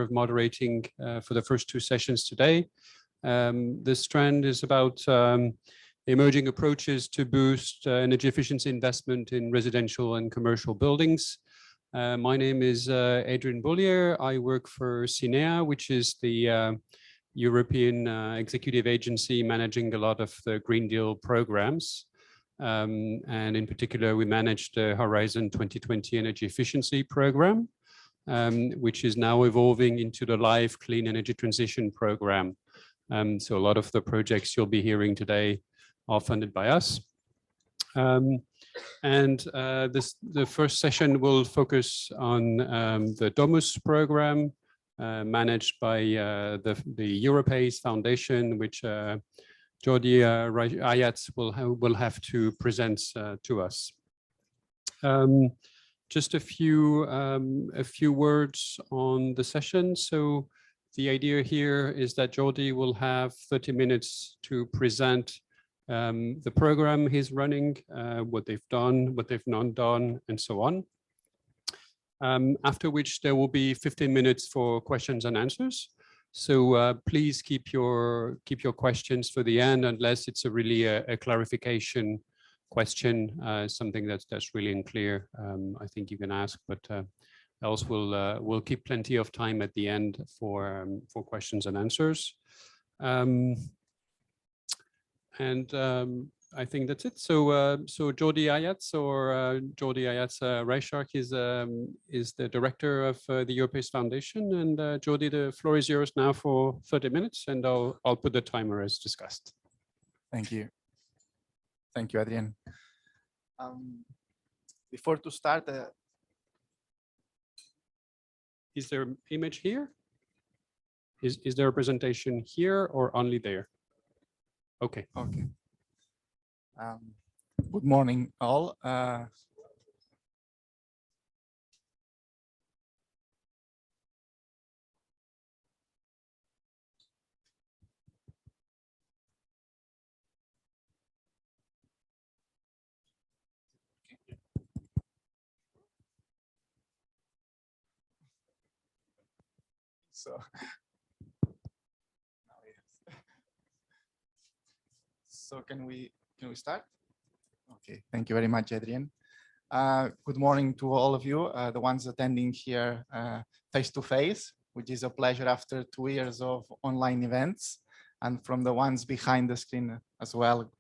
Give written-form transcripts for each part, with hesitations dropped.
of moderating for the first two sessions today. This trend is about emerging approaches to boost energy efficiency investment in residential and commercial buildings. My name is Adrian Bullier. I work for CINEA, which is the European executive agency managing a lot of the Green Deal programs. And in particular, we manage the Horizon 2020 Energy Efficiency Program, which is now evolving into the Live Clean Energy Transition Program. So a lot of the projects you'll be hearing today are funded by us. The first session will focus on the DOMUS program managed by the Europace Foundation, which Jordi Ayats will have to present to us. Just a few words on the session. So the idea here is that Jordi will have 30 minutes to present the program he's running, what they've done, what they've not done, and so on. After which there will be 15 minutes for questions and answers. So please keep your questions for the end, unless it's really a clarification question, something that's really unclear. I think you can ask, but else we'll keep plenty of time at the end for questions and answers. I think that's it. So Jordi Ayats Jordi Ayats Reichardt is the director of the Europace Foundation. And Jordi, the floor is yours now for 30 minutes, and I'll put the timer as discussed. Thank you. Thank you, Adrian. Before to start, is there an image here? Is there a presentation here or only there? Okay. Okay. Good morning, all. So can we start? Okay, thank you very much, Adrian. Good morning to all of you, the ones attending here face to face, which is a pleasure after 2 years of online events, and from the ones behind the screen as well.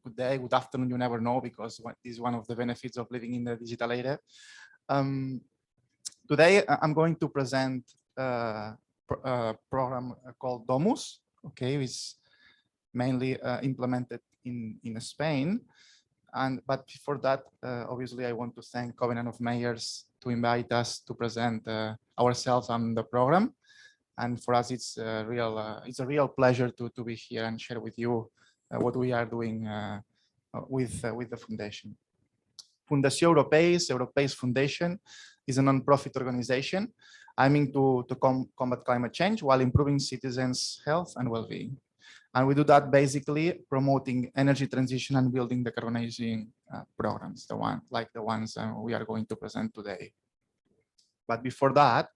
Good day, good afternoon, you never know, because this is one of the benefits of living in the digital era. Today, I'm going to present a program called DOMUS. Okay, it's mainly implemented in Spain. But before that, obviously, I want to thank Covenant of Mayors to invite us to present ourselves on the program. And for us, it's a real pleasure to be here and share with you what we are doing with the foundation. Fundació Europace Foundation is a non-profit organization aiming to combat climate change while improving citizens' health and well-being. And we do that basically promoting energy transition and building decarbonizing programs, like the ones we are going to present today. But before that,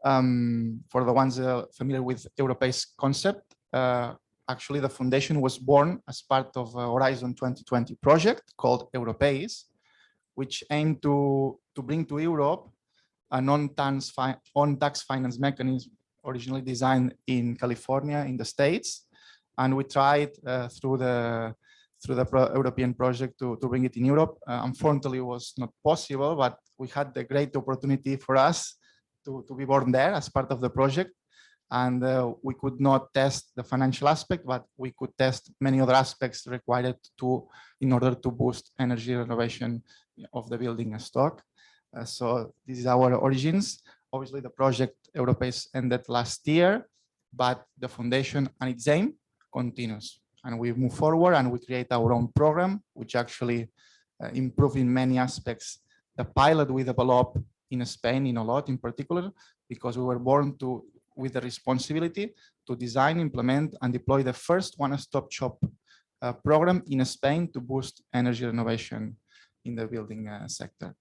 for the ones familiar with Europace concept, actually the foundation was born as part of a Horizon 2020 project called Europace, which aimed to bring to Europe a non-tax finance mechanism originally designed in California in the States. And we tried through the European project to bring it in Europe. Unfortunately, it was not possible, but we had the great opportunity for us to be born there as part of the project. And we could not test the financial aspect, but we could test many other aspects required in order to boost energy renovation of the building stock. So this is our origins. Obviously, the project Europace ended last year, but the foundation and its aim continues, and we move forward and we create our own program, which actually improve in many aspects the pilot we developed in Spain in a lot in particular, because we were born with the responsibility to design, implement, and deploy the first one-stop shop program in Spain to boost energy renovation in the building sector.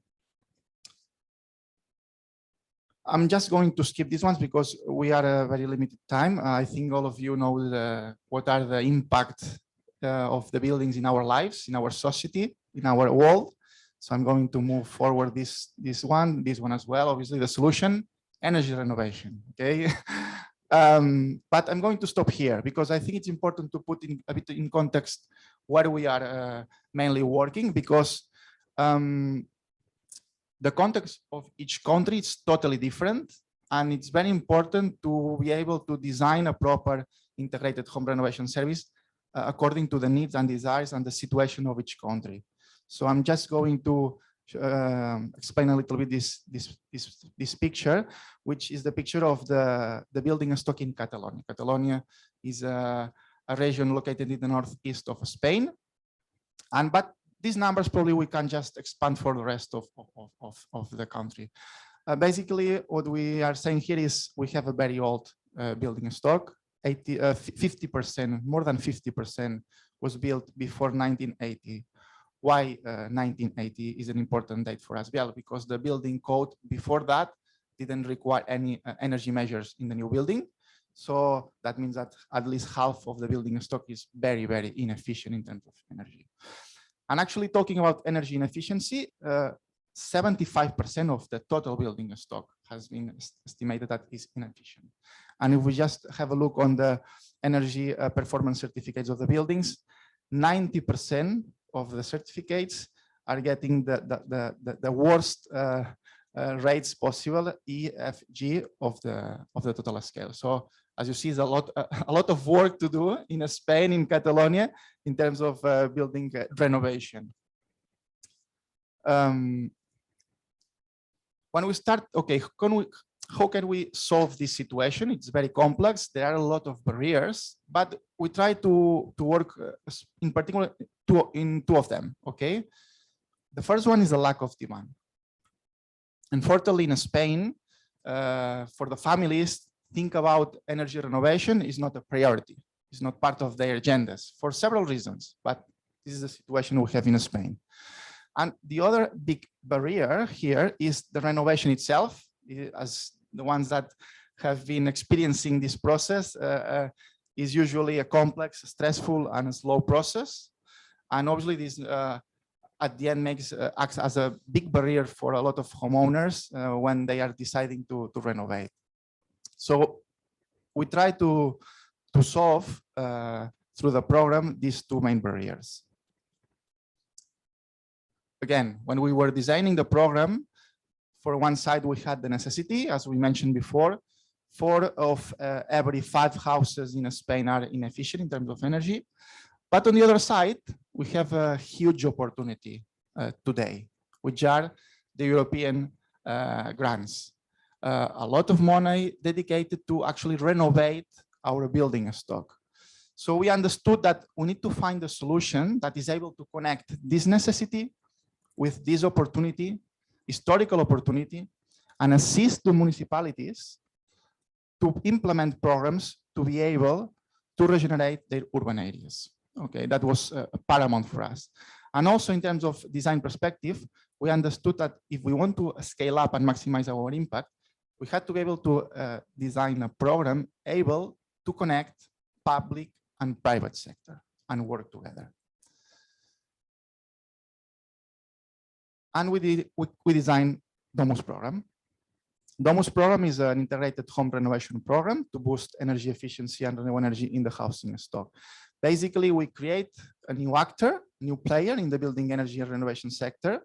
I'm just going to skip these ones because we are a very limited time. I think all of you know what are the impact of the buildings in our lives, in our society, in our world. So I'm going to move forward this one as well. Obviously, the solution, energy renovation. Okay, but I'm going to stop here because I think it's important to put in a bit in context where we are mainly working, because the context of each country is totally different, and it's very important to be able to design a proper integrated home renovation service according to the needs and desires and the situation of each country. So I'm just going to explain a little bit this picture, which is the picture of the building stock in Catalonia. Catalonia is a region located in the northeast of Spain, but these numbers probably we can just expand for the rest of the country. Basically, what we are saying here is we have a very old building stock. 50%, more than 50% was built before 1980. Why 1980 is an important date for us? Well, because the building code before that didn't require any energy measures in the new building. So that means that at least half of the building stock is very, very inefficient in terms of energy. And actually talking about energy inefficiency, 75% of the total building stock has been estimated that is inefficient. And if we just have a look on the energy performance certificates of the buildings, 90% of the certificates are getting the worst rates possible, E, F, G of the total scale. So as you see, there's a lot of work to do in Spain, in Catalonia, in terms of building renovation. When we start, okay, how can we solve this situation? It's very complex. There are a lot of barriers, but we try to work in particular in two of them, okay? The first one is the lack of demand. Unfortunately, in Spain, for the families, think about energy renovation is not a priority. It's not part of their agendas for several reasons, but this is the situation we have in Spain. And the other big barrier here is the renovation itself. As the ones that have been experiencing this process is usually a complex, stressful, and a slow process. And obviously this at the end acts as a big barrier for a lot of homeowners when they are deciding to renovate. So we try to solve through the program these two main barriers. Again, when we were designing the program, for one side we had the necessity, as we mentioned before, 4 of every 5 houses in Spain are inefficient in terms of energy. But on the other side, we have a huge opportunity today, which are the European grants. A lot of money dedicated to actually renovate our building stock. So we understood that we need to find a solution that is able to connect this necessity with this opportunity, historical opportunity, and assist the municipalities to implement programs to be able to regenerate their urban areas. Okay, that was paramount for us. And also in terms of design perspective, we understood that if we want to scale up and maximize our impact, we had to be able to design a program able to connect public and private sector and work together. And we designed DOMUS program. DOMUS program is an integrated home renovation program to boost energy efficiency and renewable energy in the housing stock. Basically, we create a new actor, new player in the building energy and renovation sector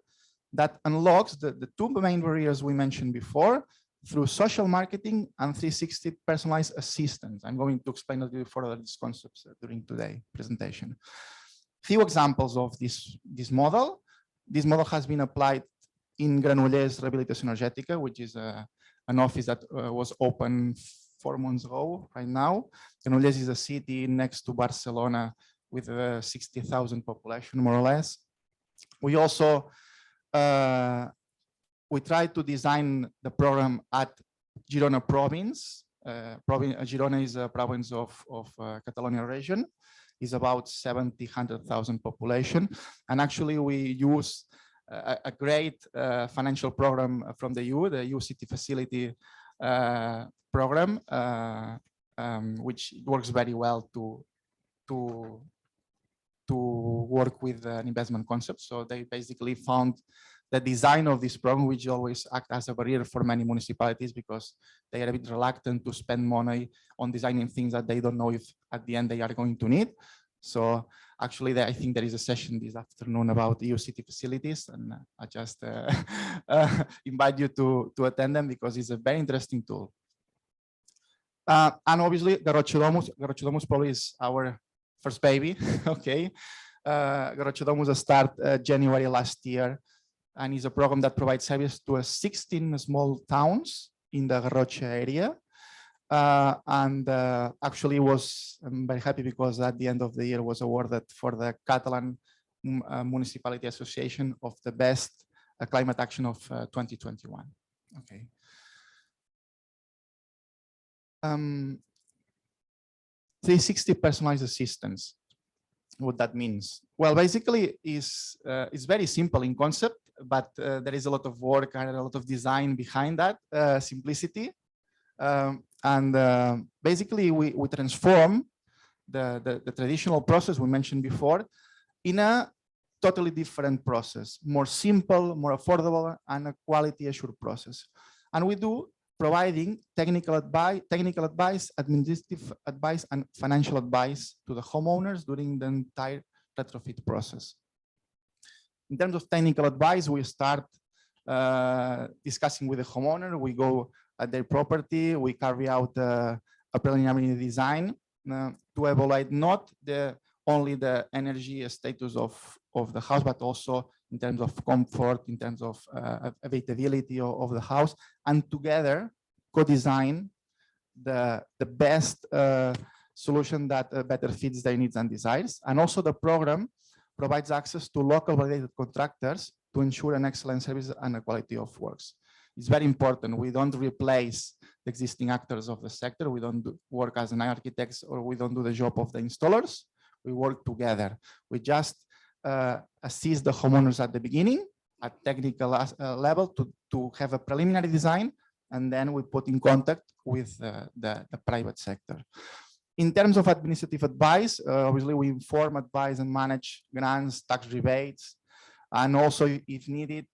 that unlocks the two main barriers we mentioned before through social marketing and 360 personalized assistance. I'm going to explain a little further these concepts during today's presentation. Few examples of this model. This model has been applied in Granollers Rehabilitació Energètica, which is an office that was open 4 months ago right now. Granollers is a city next to Barcelona with a 60,000 population, more or less. We also we tried to design the program at Girona province. Girona is a province of Catalonia region. Is about 100,000 population. And actually we use a great financial program from the EU City Facility program, which works very well to work with an investment concept. So they basically found the design of this program, which always act as a barrier for many municipalities because they are a bit reluctant to spend money on designing things that they don't know if at the end they are going to need. So actually, I think there is a session this afternoon about EU city facilities, and I just invite you to attend them because it's a very interesting tool. And obviously, Garrocha Domus probably is our first baby. Okay, Garrocha Domus started January last year, and is a program that provides service to 16 small towns in the Garrocha area. Actually I'm very happy because at the end of the year was awarded for the Catalan Municipalities Association of the best climate action of 2021. Okay. 360 personalized assistance. What that means? Well, basically it's very simple in concept, but there is a lot of work and a lot of design behind that simplicity. Basically we transform the traditional process we mentioned before in a totally different process, more simple, more affordable, and a quality assured process. And we do providing technical advice, administrative advice, and financial advice to the homeowners during the entire retrofit process. In terms of technical advice, we start discussing with the homeowner. We go at their property, we carry out a preliminary design to evaluate not only the energy status of the house, but also in terms of comfort, in terms of availability of the house, and together co-design the best solution that better fits their needs and desires. And also the program provides access to local validated contractors to ensure an excellent service and a quality of works. It's very important. We don't replace the existing actors of the sector. We don't work as an architects, or we don't do the job of the installers. We work together. We just assist the homeowners at the beginning at technical level to have a preliminary design, and then we put in contact with the private sector. In terms of administrative advice, obviously we inform, advise, and manage grants, tax rebates, and also, if needed,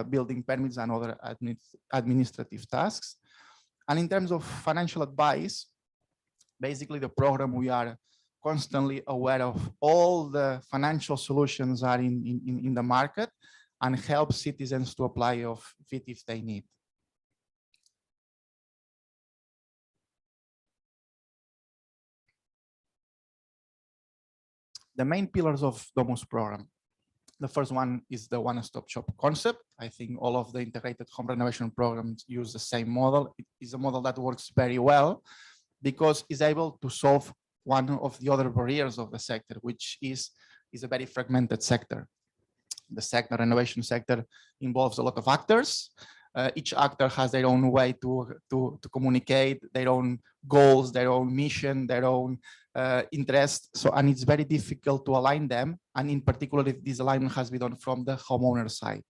building permits and other administrative tasks. And in terms of financial advice, basically the program, we are constantly aware of all the financial solutions are in the market and help citizens to apply of fit if they need. The main pillars of DOMUS program. The first one is the one-stop shop concept. I think all of the integrated home renovation programs use the same model. It is a model that works very well because it's able to solve one of the other barriers of the sector, which is a very fragmented sector. The renovation sector involves a lot of actors. Each actor has their own way to communicate, their own goals, their own mission, their own interests. And it's very difficult to align them. And in particular, if this alignment has been done from the homeowner side,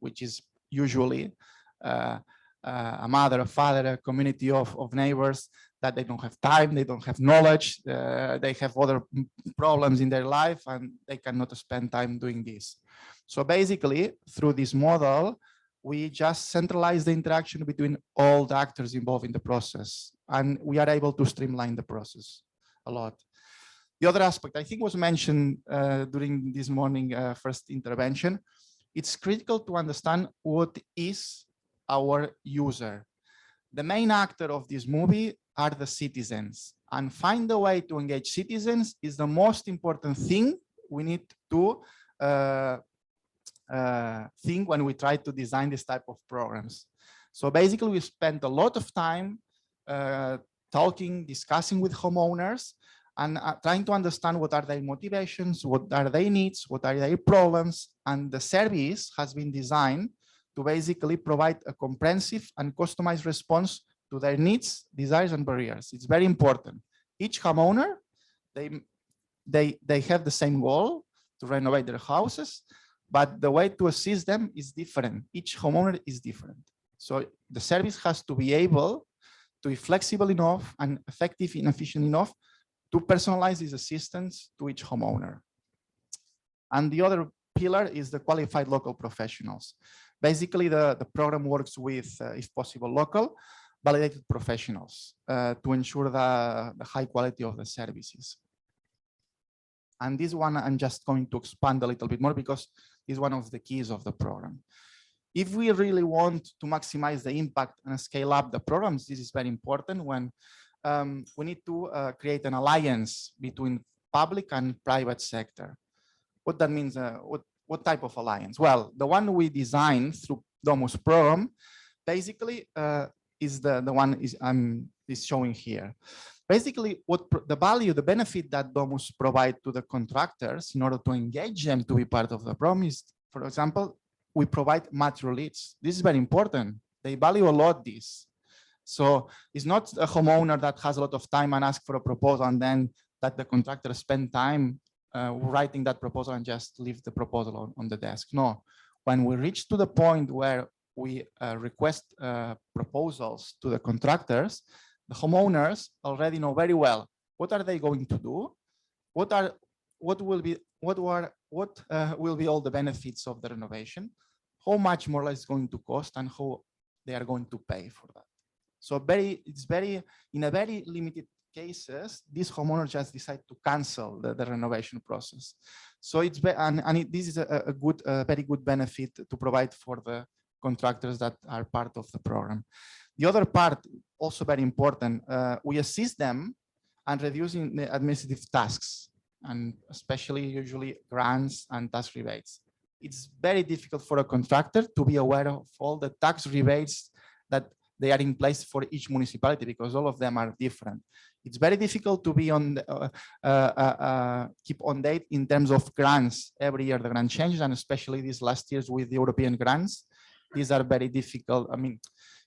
which is usually a mother, a father, a community of neighbors that they don't have time, they don't have knowledge, they have other problems in their life, and they cannot spend time doing this. So basically, through this model, we just centralize the interaction between all the actors involved in the process, and we are able to streamline the process a lot. The other aspect I think was mentioned during this morning first intervention, it's critical to understand what is our user. The main actor of this movie are the citizens, and find a way to engage citizens is the most important thing we need to think when we try to design this type of programs. So basically we spent a lot of time talking, discussing with homeowners, and trying to understand what are their motivations, what are their needs, what are their problems, and the service has been designed to basically provide a comprehensive and customized response to their needs, desires, and barriers. It's very important. Each homeowner, they have the same goal to renovate their houses, but the way to assist them is different. Each homeowner is different. So the service has to be able to be flexible enough and effective and efficient enough to personalize this assistance to each homeowner. And the other pillar is the qualified local professionals. Basically, the program works with, if possible, local validated professionals to ensure the high quality of the services. And this one, I'm just going to expand a little bit more because it's one of the keys of the program. If we really want to maximize the impact and scale up the programs, this is very important when we need to create an alliance between public and private sector. What that means, what type of alliance? Well, the one we designed through DOMUS program basically is the one is showing here. Basically, what the value, the benefit that DOMUS provide to the contractors in order to engage them to be part of the program is, for example, we provide material leads. This is very important. They value a lot this. So it's not a homeowner that has a lot of time and ask for a proposal and then that the contractor spend time writing that proposal and just leave the proposal on the desk. No, when we reach to the point where we request proposals to the contractors, the homeowners already know very well what are they going to do, what will be all the benefits of the renovation, how much more or less going to cost, and how they are going to pay for that. So in a very limited cases, these homeowners just decide to cancel the renovation process. So this is a very good benefit to provide for the contractors that are part of the program. The other part, also very important, we assist them and reducing the administrative tasks, and especially usually grants and tax rebates. It's very difficult for a contractor to be aware of all the tax rebates that they are in place for each municipality because all of them are different. It's very difficult to be on keep on date in terms of grants. Every year the grant changes, and especially these last years with the European grants, these are very difficult. I mean,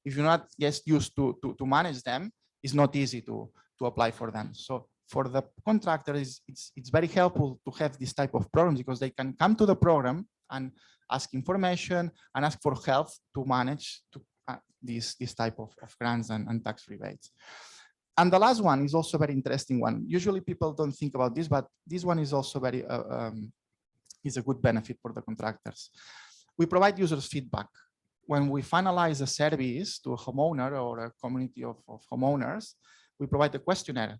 if you're not just used to manage them, it's not easy to apply for them. So for the contractor, it's very helpful to have this type of programs because they can come to the program and ask information and ask for help to manage this type of grants and tax rebates. And the last one is also a very interesting one. Usually people don't think about this, but this one is also very is a good benefit for the contractors. We provide users feedback. When we finalize a service to a homeowner or a community of homeowners, we provide a questionnaire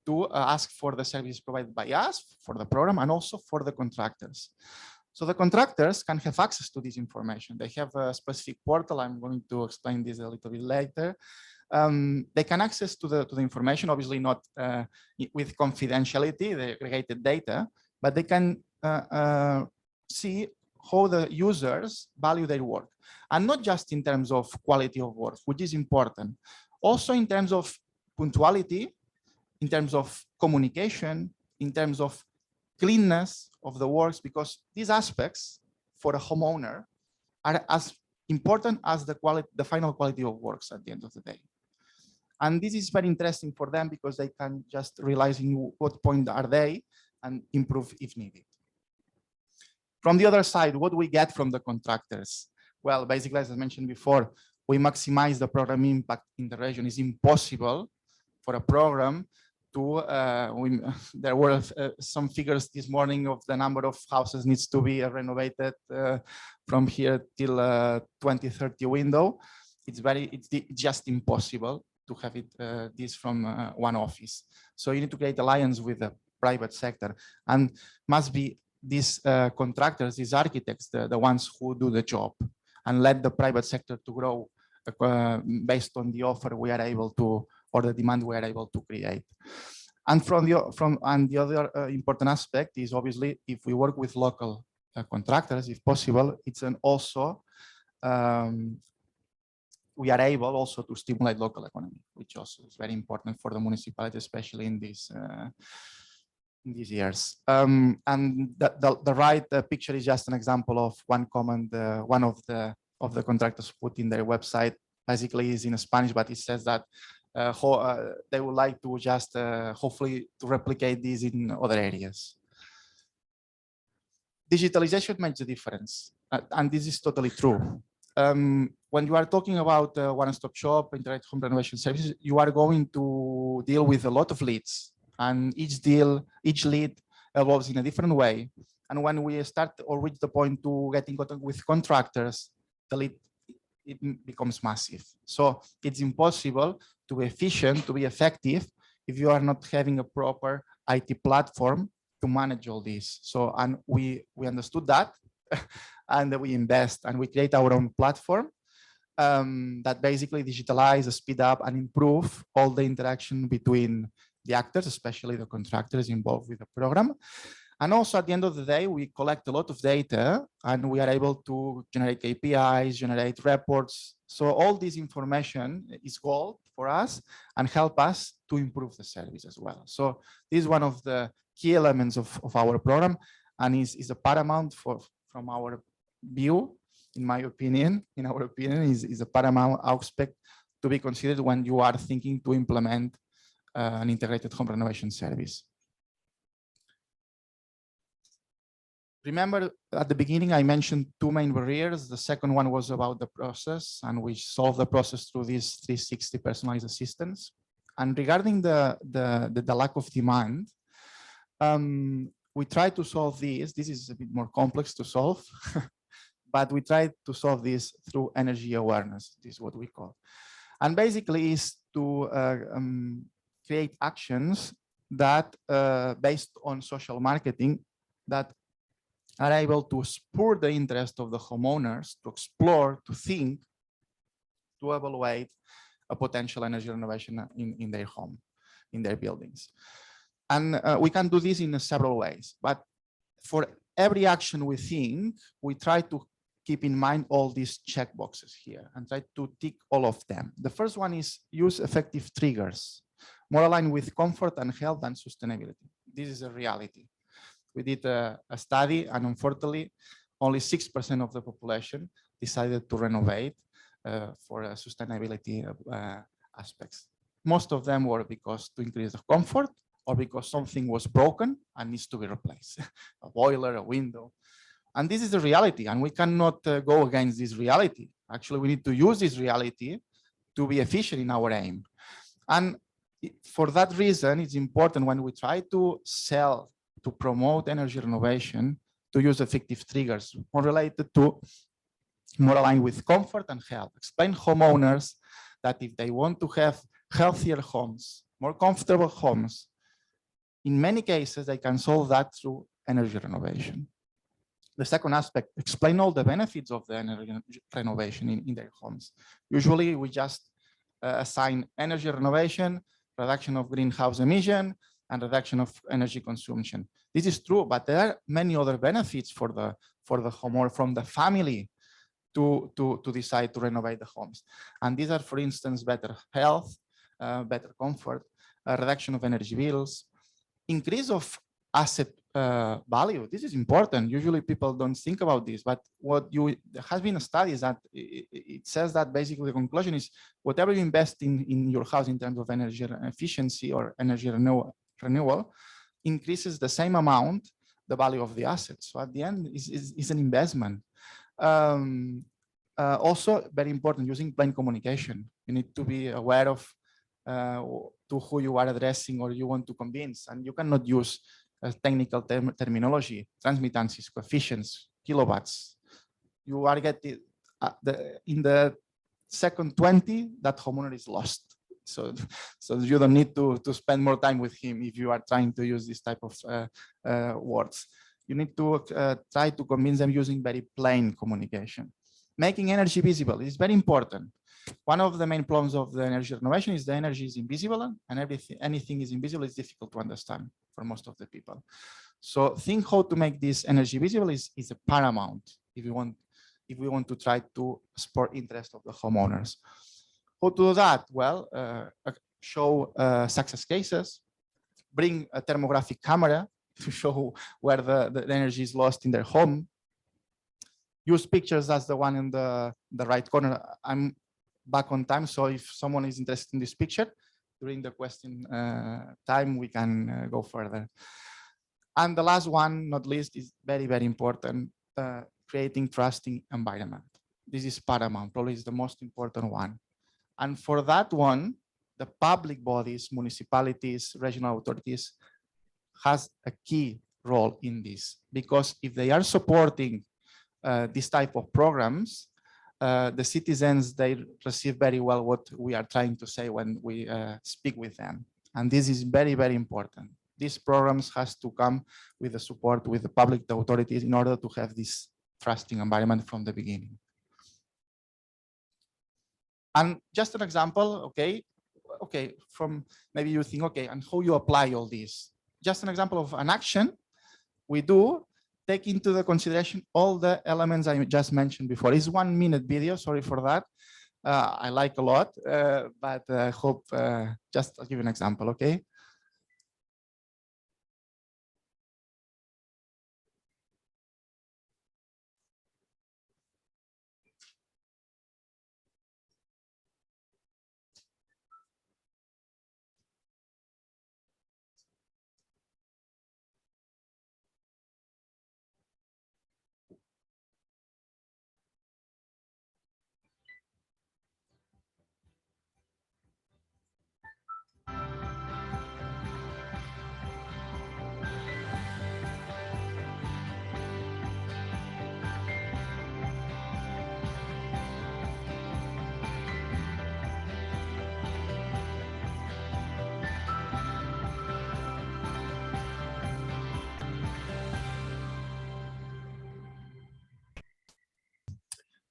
to ask for the service provided by us, for the program, and also for the contractors. So the contractors can have access to this information. They have a specific portal. I'm going to explain this a little bit later. They can access to the information, obviously not with confidentiality, the aggregated data, but they can see how the users value their work. And not just in terms of quality of work, which is important, also in terms of punctuality, in terms of communication, in terms of cleanness of the works, because these aspects for a homeowner are as important as the final quality of works at the end of the day. And this is very interesting for them because they can just realize in what point are they and improve if needed. From the other side, what we get from the contractors? Well, basically, as I mentioned before, we maximize the program impact in the region. It's impossible for a program to, there were some figures this morning of the number of houses needs to be renovated from here till 2030 window. It's just impossible to have it this from one office. So you need to create alliance with the private sector, and must be these contractors, these architects, the ones who do the job, and let the private sector to grow based on the offer we are able to, or the demand we are able to create. And the other important aspect is obviously if we work with local contractors, if possible, it's also we are able also to stimulate local economy, which also is very important for the municipality, especially in these years. And the right picture is just an example of one comment one of the contractors put in their website. Basically is in Spanish, but it says that they would like to just hopefully to replicate this in other areas. Digitalization makes a difference, and this is totally true. when you are talking about one-stop shop, integrated home renovation services, you are going to deal with a lot of leads, and each lead evolves in a different way. And when we start or reach the point to get in contact with contractors, the lead, it becomes massive. So it's impossible to be efficient, to be effective, if you are not having a proper IT platform to manage all this. So, and we understood that, and we invest and we create our own platform that basically digitalize, speed up, and improve all the interaction between the actors, especially the contractors involved with the program. And also at the end of the day, we collect a lot of data and we are able to generate KPIs, generate reports. So all this information is gold for us and help us to improve the service as well. So this is one of the key elements of our program, and is a paramount from our view, in our opinion, is a paramount aspect to be considered when you are thinking to implement an integrated home renovation service. Remember, at the beginning, I mentioned two main barriers. The second one was about the process, and we solved the process through these 360 personalized assistants. And regarding the lack of demand, we tried to solve this. This is a bit more complex to solve, but we tried to solve this through energy awareness. This is what we call. And basically is to create actions that, based on social marketing, that are able to spur the interest of the homeowners to explore, to think, to evaluate a potential energy renovation in their home, in their buildings. And we can do this in several ways, but for every action we think, we try to keep in mind all these check boxes here and try to tick all of them. The first one is use effective triggers, more aligned with comfort and health and sustainability. This is a reality. We did a study, and unfortunately, only 6% of the population decided to renovate for sustainability aspects. Most of them were because to increase the comfort or because something was broken and needs to be replaced, a boiler, a window. And this is the reality, and we cannot go against this reality. Actually, we need to use this reality to be efficient in our aim. And for that reason, it's important when we try to sell, to promote energy renovation, to use effective triggers more related to, more aligned with comfort and health. Explain homeowners that if they want to have healthier homes, more comfortable homes, in many cases, they can solve that through energy renovation. The second aspect, explain all the benefits of the energy renovation in their homes. Usually we just assign energy renovation, reduction of greenhouse emission, and reduction of energy consumption. This is true, but there are many other benefits for the homeowner, from the family to decide to renovate the homes. And these are, for instance, better health, better comfort, reduction of energy bills, increase of asset value. This is important. Usually people don't think about this, but there has been a study that it says that basically the conclusion is whatever you invest in your house in terms of energy efficiency or energy renewal increases the same amount the value of the assets. So at the end is an investment. Also very important, using plain communication. You need to be aware of to who you are addressing or you want to convince, and you cannot use technical terminology, transmittances, coefficients, kilowatts. You are getting in the second 20, that homeowner is lost. So you don't need to spend more time with him if you are trying to use this type of words. You need to try to convince them using very plain communication. Making energy visible is very important. One of the main problems of the energy renovation is the energy is invisible, and anything is invisible is difficult to understand for most of the people. So think how to make this energy visible is a paramount if we want to try to spur interest of the homeowners. How to do that? Well, show success cases, bring a thermographic camera to show where the energy is lost in their home. Use pictures as the one in the right corner. I'm back on time, so if someone is interested in this picture, during the question time, we can go further. And the last one, not least, is very, very important, creating trusting environment. This is paramount, probably is the most important one. And for that one, the public bodies, municipalities, regional authorities has a key role in this, because if they are supporting this type of programs, the citizens, they receive very well what we are trying to say when we speak with them. And this is very, very important. These programs has to come with the support with the public authorities in order to have this trusting environment from the beginning. And just an example, okay, from maybe you think, okay, and how you apply all this. Just an example of an action we do, take into the consideration all the elements I just mentioned before. It's 1 minute video, sorry for that. I like a lot, but I hope, just I'll give you an example, okay?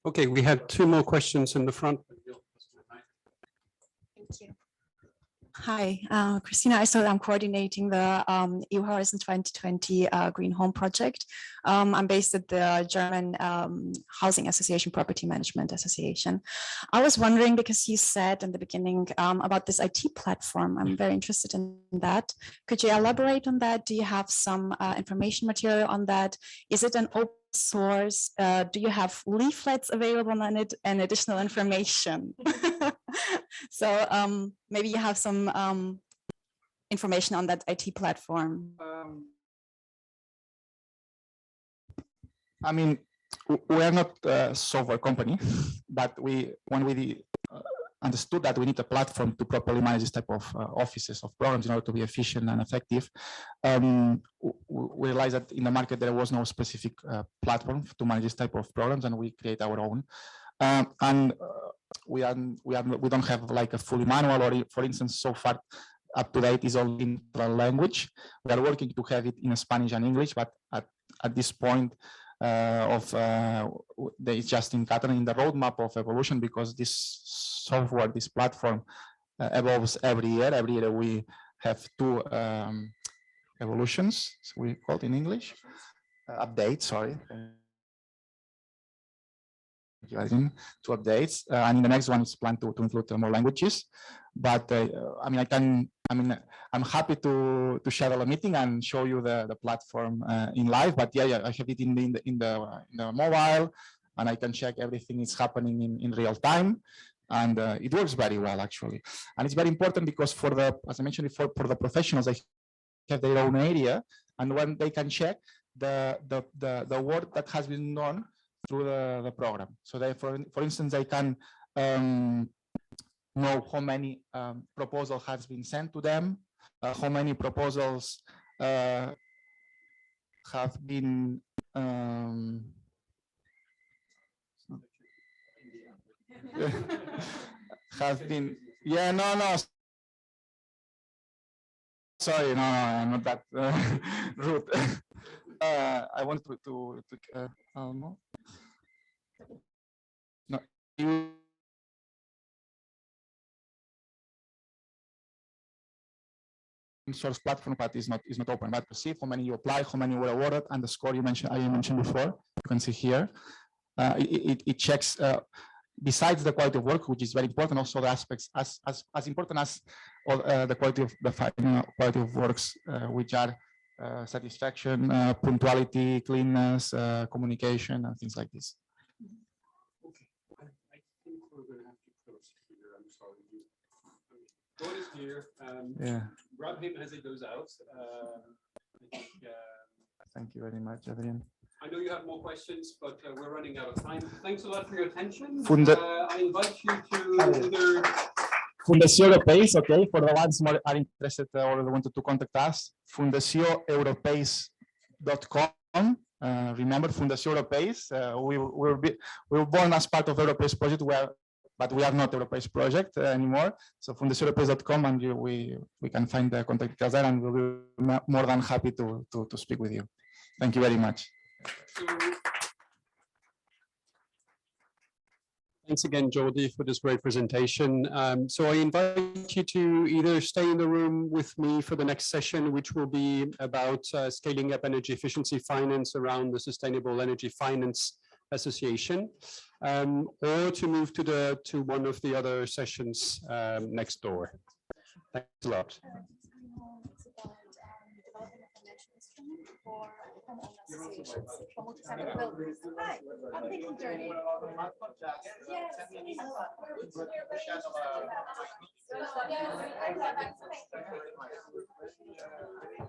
Okay, we have 2 more questions in the front. Thank you. Hi, Christina. I'm coordinating the EU Horizon 2020 Green Home Project. I'm based at the German Housing Association, Property Management Association. I was wondering, because you said in the beginning about this IT platform, I'm very interested in that. Could you elaborate on that? Do you have some information material on that? Is it an open source? Do you have leaflets available on it and additional information? So maybe you have some information on that IT platform. I mean, we are not a software company, but when we understood that we need a platform to properly manage this type of offices, of programs in order to be efficient and effective, we realized that in the market there was no specific platform to manage this type of programs, and we create our own. We don't have like a fully manual, or for instance, so far up to date is all in the language. We are working to have it in Spanish and English, but at this point it's just in Catalan, in the roadmap of evolution, because this software, this platform evolves every year. Every year we have 2 evolutions, so we call it in English, updates, sorry. 2 updates, and in the next one it's planned to include more languages. But I mean, I'm happy to schedule a meeting and show you the platform in live. But yeah, I have it in the mobile, and I can check everything is happening in real time, and it works very well actually. And it's very important because as I mentioned before, for the professionals, they have their own area, and when they can check the work that has been done through the program. So they, for instance, they can know how many proposals has been sent to them, how many proposals have been sorry, no, I'm not that rude. I want to no, source platform, but is not open. But to see how many you apply, how many were awarded, and the score I mentioned before, you can see here. It checks besides the quality of work, which is very important, also the aspects as important as the quality of the quality of works, which are satisfaction, punctuality, cleanness, communication, and things like this. Okay, I think we're going to have to close here. I'm sorry. God is here. Yeah. Grab him as he goes out. Thank you very much, Adrian. I know you have more questions, but we're running out of time. Thanks a lot for your attention. I invite you to either... Fundació Europeis, okay, for the ones more are interested or wanted to contact us, fundacióeuropeis.com. Remember, Fundació Europeis, we were born as part of Europeis project, but we are not Europeis project anymore. So fundacióeuropeis.com, and we can find the contact details there, and we'll be more than happy to speak with you. Thank you very much. Thanks again, Jordi, for this great presentation. So I invite you to either stay in the room with me for the next session, which will be about scaling up energy efficiency finance around the Sustainable Energy Finance Association, or to move to one of the other sessions next door. Thanks a lot. Hi, I'm thinking journey. Yes,